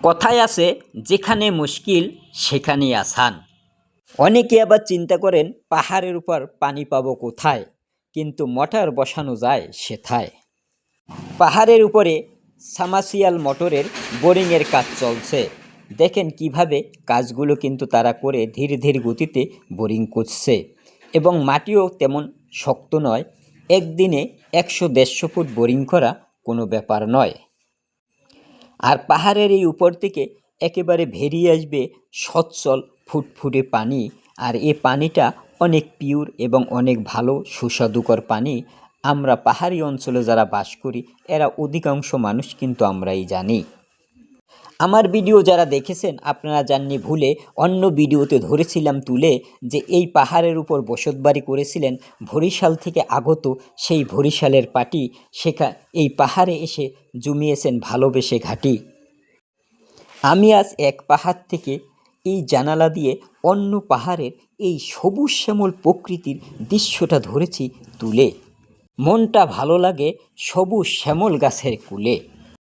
কথায় আছে, যেখানে মুশকিল সেখানেই আসান। অনেকে আবার চিন্তা করেন পাহাড়ের উপর পানি পাবো কোথায়, কিন্তু মোটর বসানো যায় সেথায়। পাহাড়ের উপরে সামাসিয়াল মোটরের বোরিংয়ের কাজ চলছে। দেখেন কিভাবে কাজগুলো কিন্তু তারা করে ধীর ধীর গতিতে বোরিং করছে, এবং মাটিও তেমন শক্ত নয়। একদিনে 100-150 ফুট বোরিং করা কোনো ব্যাপার নয়। আর পাহাড়ের এই উপর থেকে একেবারে ভেরিয়ে আসবে সচ্ছল ফুটফুটে পানি। আর এ পানিটা অনেক পিওর এবং অনেক ভালো সুস্বাদুকর পানি। আমরা পাহাড়ি অঞ্চলে যারা বাস করি এরা অধিকাংশ মানুষ কিন্তু আমরাই জানি। আমার ভিডিও যারা দেখেছেন আপনারা জাননি ভুলে অন্য ভিডিওতে ধরেছিলাম তুলে যে এই পাহাড়ের উপর বসতবাড়ি করেছিলেন বরিশাল থেকে আগত সেই বরিশালের পাটি এই পাহাড়ে এসে জমিয়েছেন ভালোবেসে ঘাঁটি। আমি আজ এক পাহাড় থেকে এই জানালা দিয়ে অন্য পাহাড়ের এই সবুজ শ্যামল প্রকৃতির দৃশ্যটা ধরেছি তুলে। মনটা ভালো লাগে সবুজ শ্যামল গাছের কূলে।